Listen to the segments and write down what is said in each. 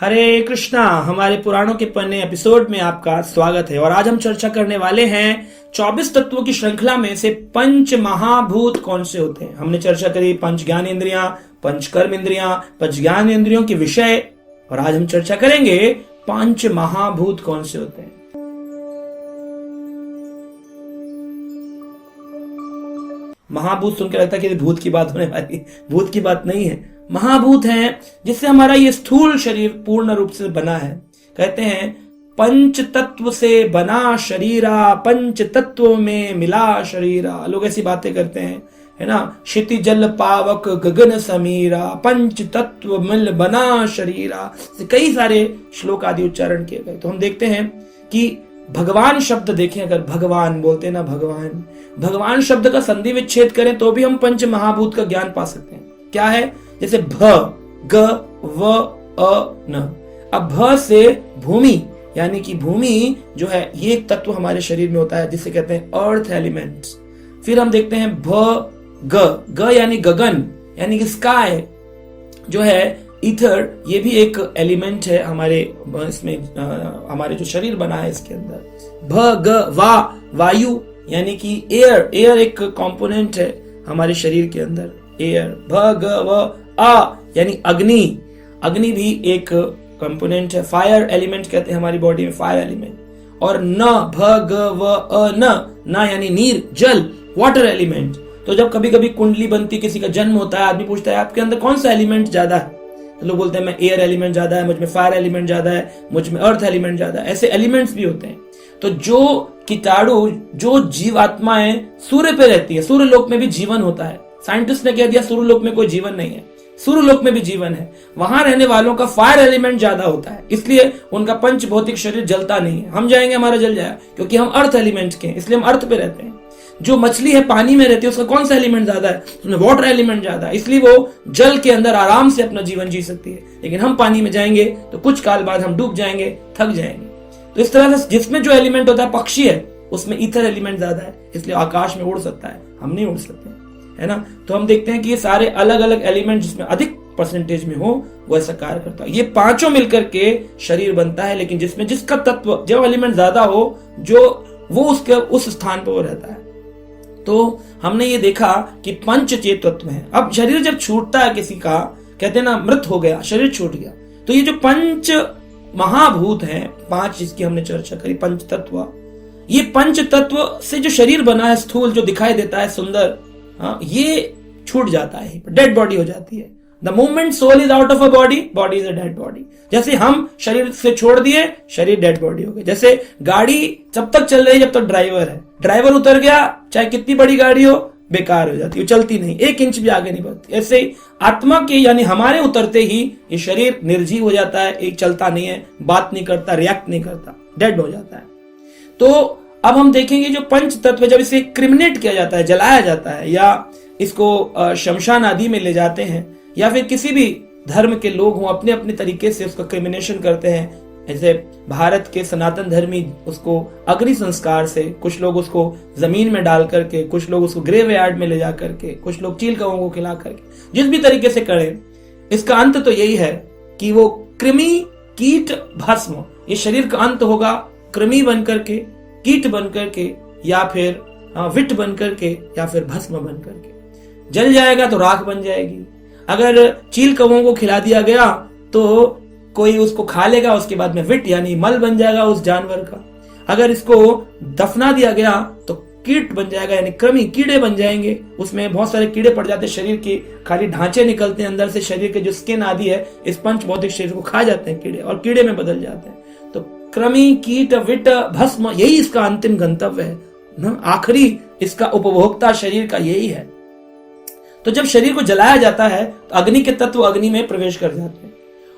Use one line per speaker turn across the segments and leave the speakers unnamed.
हरे कृष्णा। हमारे पुराणों के पन्ने एपिसोड में आपका स्वागत है और आज हम चर्चा करने वाले हैं 24 तत्वों की श्रृंखला में से पंच महाभूत कौन से होते हैं। हमने चर्चा करी पंच ज्ञान इंद्रियां, पंच कर्म इंद्रियां, पंच ज्ञान इंद्रियों के विषय, और आज हम चर्चा करेंगे पंच महाभूत कौन से होते हैं। महाभूत सुनकर लगता है कि भूत की बात होने वाली, भूत की बात नहीं है। महाभूत हैं जिससे हमारा ये स्थूल शरीर पूर्ण रूप से बना है। कहते हैं पंच तत्व से बना शरीरा, पंच तत्वों में मिला शरीरा। लोग ऐसी बातें करते हैं, है ना। क्षिति जल पावक गगन समीरा, पंच तत्व मिल बना शरीरा। कई सारे श्लोक आदि उच्चारण किए गए। तो हम देखते हैं कि भगवान शब्द देखें, अगर भगवान बोलते ना, भगवान शब्द का संधि विच्छेद करें तो भी हम पंच महाभूत का ज्ञान पा सकते हैं। क्या है? जैसे भ, ग, व, अ, न। अब भ से भूमि, यानी कि भूमि जो है ये एक तत्व हमारे शरीर में होता है जिसे कहते हैं अर्थ एलिमेंट्स। फिर हम देखते हैं भ, ग यानी गगन, यानी कि स्काई जो है, ईथर, ये भी एक एलिमेंट है हमारे इसमें, हमारे जो शरीर बना है इसके अंदर। भ, ग, वा, वायु यानी कि एयर एक कंपोनेंट है हमारे शरीर के अंदर, एयर। भ, ग, व, आ यानी अग्नि भी एक कंपोनेंट है। फायर एलिमेंट कहते हैं हमारी बॉडी में, फायर एलिमेंट। और न, भ, ग, व, अ, न यानी नीर, जल, वाटर एलिमेंट। तो जब कभी कभी कुंडली बनती, किसी का जन्म होता है, आदमी पूछता है आपके अंदर कौन सा एलिमेंट ज्यादा है, तो लोग बोलते हैं मैं एयर एलिमेंट ज्यादा है, मुझ में फायर एलिमेंट ज्यादा है, मुझ में अर्थ एलिमेंट ज्यादा है। ऐसे एलिमेंट्स भी होते हैं। तो जो कीटाणु, जो जीवात्माएं सूर्य पे रहती है, सूर्य लोक में भी जीवन होता है। साइंटिस्ट ने कह दिया सूर्य लोक में कोई जीवन नहीं है, सूर्य लोक में भी जीवन है। वहां रहने वालों का फायर एलिमेंट ज्यादा होता है, इसलिए उनका पंच भौतिक शरीर जलता नहीं है। हम जाएंगे हमारा जल जाएगा, क्योंकि हम अर्थ एलिमेंट के हैं, इसलिए हम अर्थ पे रहते हैं। जो मछली है पानी में रहती है, उसका कौन सा एलिमेंट ज्यादा है? उसमें वाटर एलिमेंट ज्यादा है, इसलिए वो जल के अंदर आराम से अपना जीवन जी सकती है। लेकिन हम पानी में जाएंगे तो कुछ काल बाद हम डूब जाएंगे, थक जाएंगे। तो इस तरह से जिसमें जो एलिमेंट होता है, पक्षी है उसमें ईथर एलिमेंट ज्यादा है, इसलिए आकाश में उड़ सकता है, हम नहीं उड़ सकते, है ना। तो हम देखते हैं कि ये सारे अलग अलग एलिमेंट जिसमें अधिक परसेंटेज में हो वो ऐसा कार्य करता है। ये पांचों मिलकर के शरीर बनता है, लेकिन जिसमें जिसका तत्व, जो एलिमेंट ज्यादा हो, जो वो उसके उस स्थान पर वो रहता है। तो हमने ये देखा कि पंच चेत तत्व है। अब शरीर जब छूटता है किसी का, कहते हैं ना मृत हो गया, शरीर छूट गया, तो ये जो पंच महाभूत हैं, पांच जिसकी हमने चर्चा करी, पंच तत्व, ये पंच तत्व से जो शरीर बना है स्थूल, जो दिखाई देता है सुंदर, ये छूट जाता है, डेड बॉडी हो जाती है। The moment soul is out of a body, body is a dead body. जैसे हम शरीर से छोड़ दिए, शरीर डेड बॉडी हो गई। जैसे गाड़ी जब तक चल रही है जब तक ड्राइवर है, ड्राइवर उतर गया, चाहे कितनी बड़ी गाड़ी हो, बेकार हो जाती है, चलती नहीं, एक इंच भी आगे नहीं बढ़ती। ऐसे ही आत्मा के, यानी हमारे उतरते ही ये शरीर निर्जीव हो जाता है, एक चलता नहीं है, बात नहीं करता, रिएक्ट नहीं करता, डेड हो जाता है। तो अब हम देखेंगे जो पंच तत्व, जब इसे क्रिमिनेट किया जाता है, जलाया जाता है, या इसको शमशान आदि में ले जाते हैं, या फिर किसी भी धर्म के लोग हों अपने अपने तरीके से उसका क्रिमिनेशन करते हैं। जैसे भारत के सनातन धर्मी उसको अग्नि संस्कार से, कुछ लोग उसको जमीन में डाल करके, कुछ लोग उसको ग्रेव यार्ड में ले जा करके, कुछ लोग चील कौओं को खिला करके, जिस भी तरीके से करें, इसका अंत तो यही है कि वो कृमि कीट भस्म, ये शरीर का अंत होगा कृमि बन करके, कीट बन करके, या फिर विट बन करके, या फिर भस्म बन करके। जल जाएगा तो राख बन जाएगी। अगर चील कौओं को खिला दिया गया तो कोई उसको खा लेगा, उसके बाद में विट यानी मल बन जाएगा उस जानवर का। अगर इसको दफना दिया गया तो कीट बन जाएगा, यानी कृमि, कीड़े बन जाएंगे। उसमें बहुत सारे कीड़े पड़ जाते हैं, शरीर के खाली ढांचे निकलते हैं, अंदर से शरीर के जो स्किन आदि है इस पंच भौतिक शरीर को खा जाते हैं कीड़े, और कीड़े में बदल जाते हैं। तो कृमि, कीट, विट, भस्म, यही इसका अंतिम गंतव्य है। आखिरी इसका उपभोक्ता शरीर का यही है। तो जब शरीर को जलाया जाता है तो अग्नि के तत्व अग्नि में प्रवेश कर जाते हैं,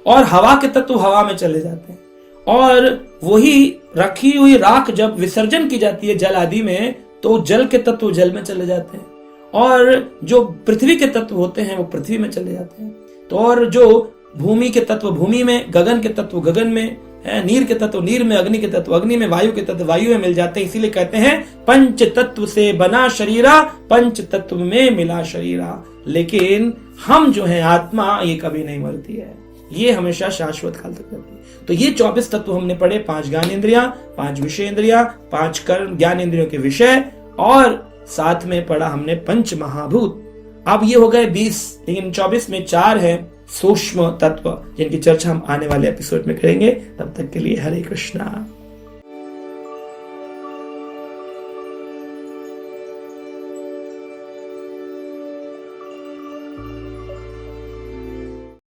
और हवा के तत्व हवा में चले जाते हैं, और वही रखी हुई राख जब विसर्जन की जाती है जल आदि में, तो जल के तत्व जल में चले जाते हैं, और जो पृथ्वी के तत्व होते हैं वो पृथ्वी में चले जाते हैं। तो और जो भूमि के तत्व भूमि में, गगन के तत्व गगन में, नीर के तत्व नीर में, अग्नि के तत्व अग्नि में, वायु के तत्व वायु में मिल जाते हैं। इसीलिए कहते हैं पंच तत्व से बना शरीरा, पंच तत्व में मिला शरीरा। लेकिन हम जो है आत्मा, ये कभी नहीं मरती है। ये हमेशा शाश्वत काल तक रहती है। तो ये 24 तत्व हमने पढ़े, 5 ज्ञानेंद्रियां, 5 विषय इंद्रियां, 5 कर्म ज्ञानेंद्रियों के विषय, और साथ में पढ़ा हमने पंच महाभूत। अब ये हो गए 20, लेकिन 24 में 4 है सूक्ष्म तत्व, जिनकी चर्चा हम आने वाले एपिसोड में करेंगे। तब तक के लिए हरे कृष्णा।